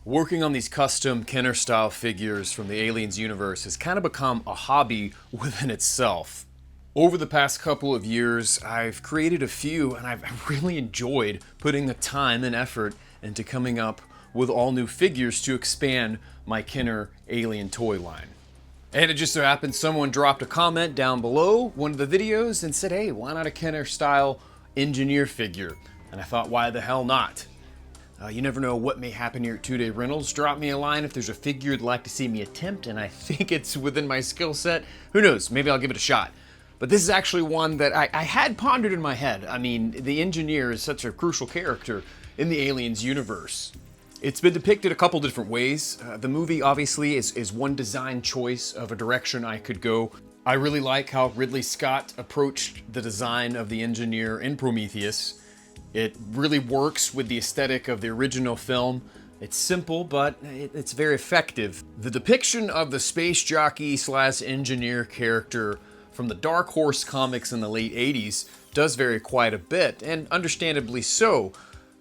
Working on these custom Kenner-style figures from the Aliens universe has kind of become a hobby within itself. Over the past couple of years, I've created a few, and I've really enjoyed putting the time and effort into coming up with all new figures to expand my Kenner alien toy line. And it just so happened someone dropped a comment down below one of the videos and said, hey, why not a Kenner-style engineer figure? And I thought, why the hell not? You never know what may happen here at 2-Day Rentals. Drop me a line if there's a figure you'd like to see me attempt, and I think it's within my skill set. Who knows? Maybe I'll give it a shot. But this is actually one that I had pondered in my head. I mean, the engineer is such a crucial character in the Aliens universe. It's been depicted a couple different ways. The movie, obviously, is one design choice of a direction I could go. I really like how Ridley Scott approached the design of the engineer in Prometheus. It really works with the aesthetic of the original film. It's simple, but it's very effective. The depiction of the space jockey / engineer character from the Dark Horse comics in the late 80s does vary quite a bit, and understandably so.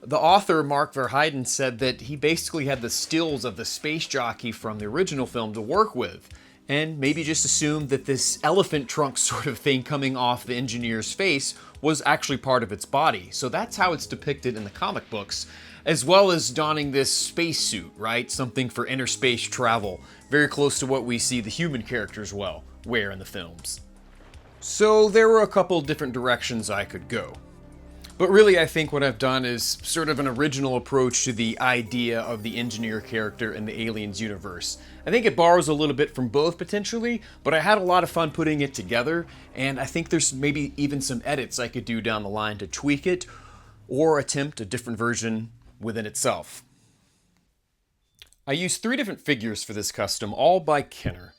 The author, Mark Verheiden, said that he basically had the skills of the space jockey from the original film to work with, and maybe just assumed that this elephant trunk sort of thing coming off the engineer's face was actually part of its body. So that's how it's depicted in the comic books, as well as donning this spacesuit, right? Something for inner space travel, very close to what we see the human characters wear in the films. So there were a couple different directions I could go. But really, I think what I've done is sort of an original approach to the idea of the engineer character in the Aliens universe. I think it borrows a little bit from both potentially, but I had a lot of fun putting it together, and I think there's maybe even some edits I could do down the line to tweak it or attempt a different version within itself. I used 3 different figures for this custom, all by Kenner,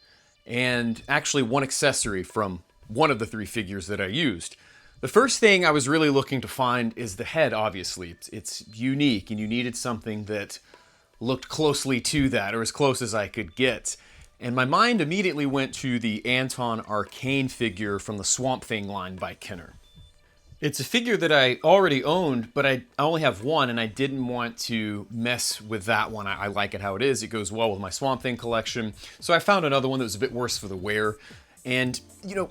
and actually one accessory from one of the 3 figures that I used. The first thing I was really looking to find is the head, obviously. It's unique, and you needed something that looked closely to that, or as close as I could get. And my mind immediately went to the Anton Arcane figure from the Swamp Thing line by Kenner. It's a figure that I already owned, but I only have one, and I didn't want to mess with that one. I like it how it is. It goes well with my Swamp Thing collection. So I found another one that was a bit worse for the wear. And,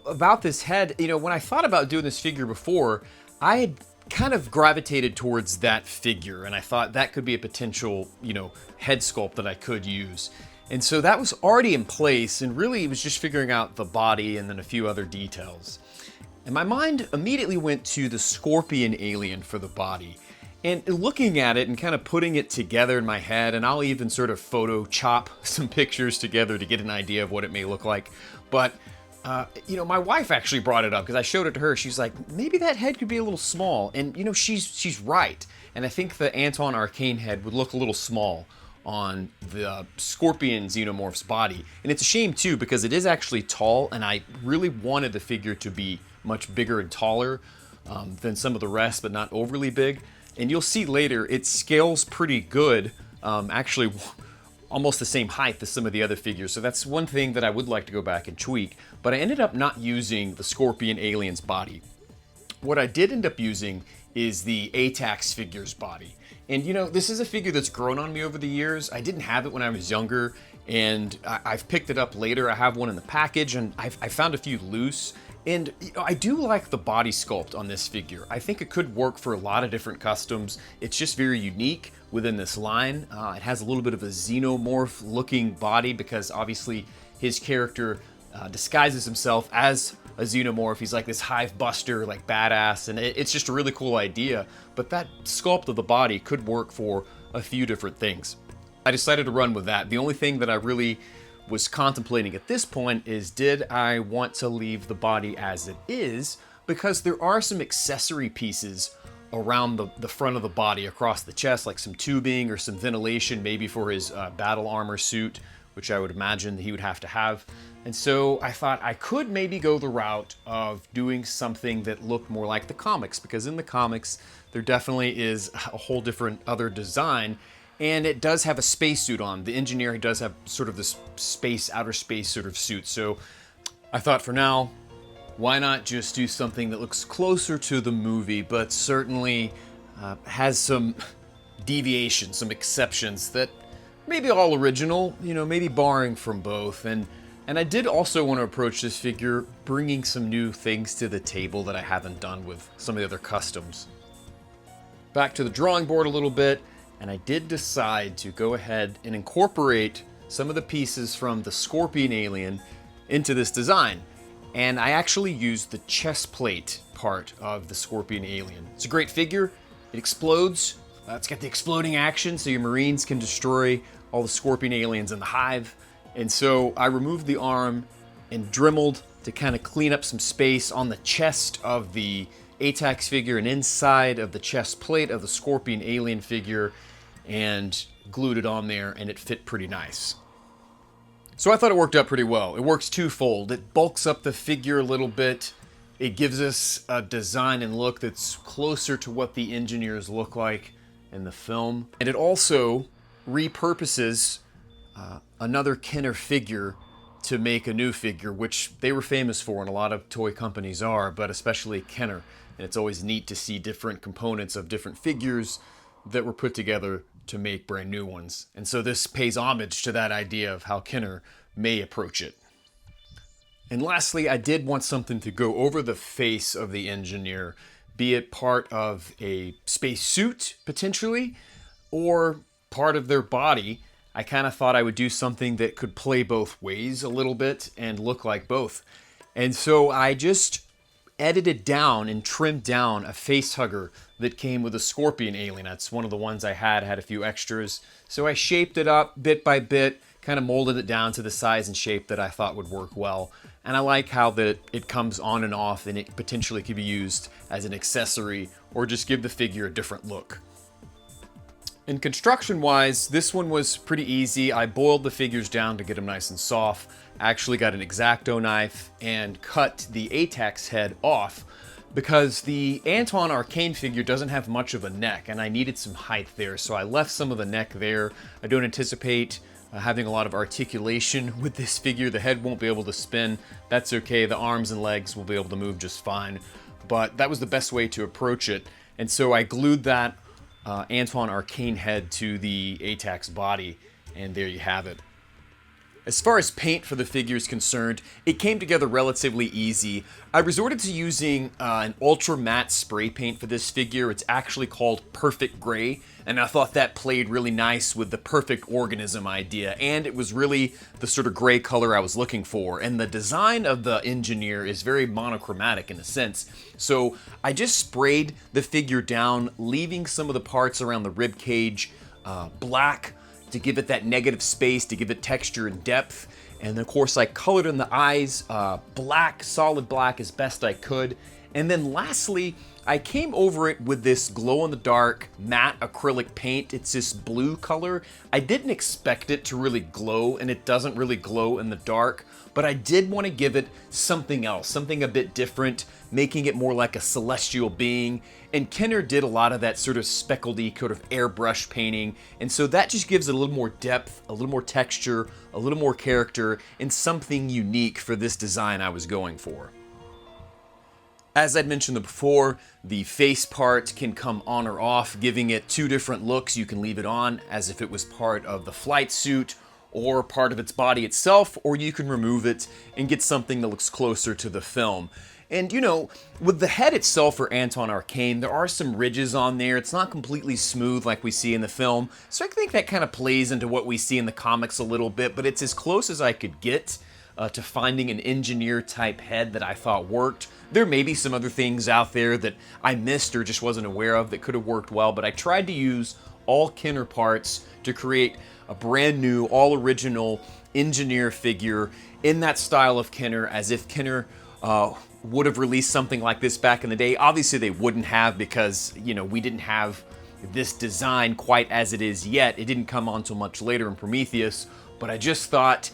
about this head, when I thought about doing this figure before, I had kind of gravitated towards that figure, and I thought that could be a potential, head sculpt that I could use. And so that was already in place, and really it was just figuring out the body and then a few other details. And my mind immediately went to the scorpion alien for the body. And looking at it and kind of putting it together in my head, and I'll even sort of photo chop some pictures together to get an idea of what it may look like. But my wife actually brought it up because I showed it to her. She's like, maybe that head could be a little small. And, she's right. And I think the Anton Arcane head would look a little small on the Scorpion Xenomorph's body. And it's a shame, too, because it is actually tall, and I really wanted the figure to be much bigger and taller than some of the rest, but not overly big. And you'll see later, it scales pretty good, actually almost the same height as some of the other figures. So that's one thing that I would like to go back and tweak, but I ended up not using the Scorpion alien's body. What I did end up using is the ATAX figure's body. And this is a figure that's grown on me over the years. I didn't have it when I was younger, and I've picked it up later. I have one in the package, and I found a few loose. And I do like the body sculpt on this figure. I think it could work for a lot of different customs. It's just very unique within this line. It has a little bit of a xenomorph looking body because obviously his character disguises himself as a xenomorph. He's like this hive buster, like badass, and it's just a really cool idea. But that sculpt of the body could work for a few different things. I decided to run with that. The only thing that I really was contemplating at this point is, did I want to leave the body as it is? Because there are some accessory pieces around the front of the body, across the chest, like some tubing or some ventilation, maybe for his battle armor suit, which I would imagine that he would have to have. And so I thought I could maybe go the route of doing something that looked more like the comics, because in the comics, there definitely is a whole different other design. And it does have a spacesuit on. The engineer does have sort of this outer space sort of suit. So I thought for now, why not just do something that looks closer to the movie, but certainly has some deviations, some exceptions that maybe all original, maybe borrowing from both. And I did also want to approach this figure bringing some new things to the table that I haven't done with some of the other customs. Back to the drawing board a little bit, and I did decide to go ahead and incorporate some of the pieces from the Scorpion alien into this design. And I actually used the chest plate part of the Scorpion alien. It's a great figure. It explodes. It's got the exploding action, so your Marines can destroy all the Scorpion aliens in the hive. And so I removed the arm and dremeled to kind of clean up some space on the chest of the ATAX figure and inside of the chest plate of the Scorpion alien figure, and glued it on there, and it fit pretty nice. So I thought it worked out pretty well. It works twofold. It bulks up the figure a little bit. It gives us a design and look that's closer to what the engineers look like in the film. And it also repurposes another Kenner figure to make a new figure, which they were famous for, and a lot of toy companies are, but especially Kenner. And it's always neat to see different components of different figures that were put together to make brand new ones. And so this pays homage to that idea of how Kenner may approach it. And lastly, I did want something to go over the face of the engineer, be it part of a space suit, potentially, or part of their body. I kind of thought I would do something that could play both ways a little bit and look like both. And so I just edited down and trimmed down a face hugger that came with a Scorpion alien. That's one of the ones I had a few extras. So I shaped it up bit by bit, kind of molded it down to the size and shape that I thought would work well. And I like how that it comes on and off, and it potentially could be used as an accessory or just give the figure a different look. And construction-wise, this one was pretty easy. I boiled the figures down to get them nice and soft. I actually got an X-Acto knife and cut the ATAX head off because the Anton Arcane figure doesn't have much of a neck, and I needed some height there, so I left some of the neck there. I don't anticipate having a lot of articulation with this figure. The head won't be able to spin. That's okay. The arms and legs will be able to move just fine, but that was the best way to approach it. And so I glued that Antoine Arcane head to the ATAX body, and there you have it. As far as paint for the figure is concerned, it came together relatively easy. I resorted to using an ultra matte spray paint for this figure. It's actually called Perfect Gray, and I thought that played really nice with the perfect organism idea, and it was really the sort of gray color I was looking for. And the design of the engineer is very monochromatic in a sense. So I just sprayed the figure down, leaving some of the parts around the rib cage black, to give it that negative space, to give it texture and depth. And of course I colored in the eyes black, solid black as best I could. And then lastly, I came over it with this glow-in-the-dark matte acrylic paint. It's this blue color. I didn't expect it to really glow, and it doesn't really glow in the dark, but I did want to give it something else, something a bit different, making it more like a celestial being. And Kenner did a lot of that sort of speckledy kind of airbrush painting, and so that just gives it a little more depth, a little more texture, a little more character, and something unique for this design I was going for. As I'd mentioned before, the face part can come on or off, giving it two different looks. You can leave it on as if it was part of the flight suit or part of its body itself, or you can remove it and get something that looks closer to the film. And you know, with the head itself for Anton Arcane, there are some ridges on there. It's not completely smooth like we see in the film, so I think that kind of plays into what we see in the comics a little bit, but it's as close as I could get to finding an engineer type head that I thought worked. There may be some other things out there that I missed or just wasn't aware of that could have worked well, but I tried to use all Kenner parts to create a brand new, all original engineer figure in that style of Kenner, as if Kenner would have released something like this back in the day. Obviously they wouldn't have, because you know, we didn't have this design quite as it is yet. It didn't come on until much later in Prometheus, but I just thought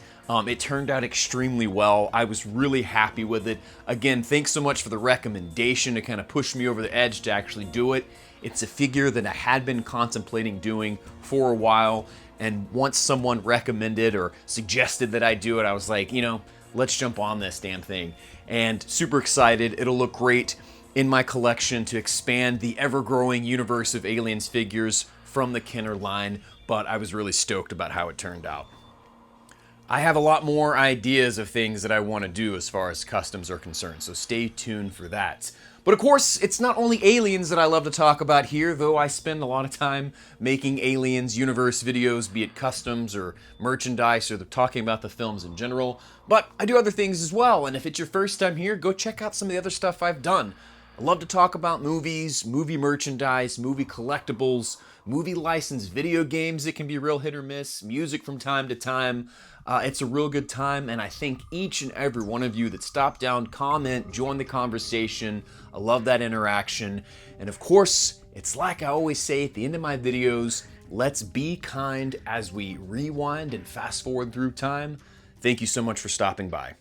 it turned out extremely well. I was really happy with it. Again, thanks so much for the recommendation to kind of push me over the edge to actually do it. It's a figure that I had been contemplating doing for a while, and once someone recommended or suggested that I do it, I was like, you know, let's jump on this damn thing. And super excited. It'll look great in my collection to expand the ever-growing universe of Aliens figures from the Kenner line. but I was really stoked about how it turned out. I have a lot more ideas of things that I want to do as far as customs are concerned, so stay tuned for that. But of course, it's not only aliens that I love to talk about here, though I spend a lot of time making aliens universe videos, be it customs or merchandise or talking about the films in general. But I do other things as well, and if it's your first time here, go check out some of the other stuff I've done. I love to talk about movies, movie merchandise, movie collectibles, movie licensed video games that can be real hit or miss, music from time to time. It's a real good time, and I thank each and every one of you that stopped down, comment, join the conversation. I love that interaction. And of course, it's like I always say at the end of my videos, let's be kind as we rewind and fast forward through time. Thank you so much for stopping by.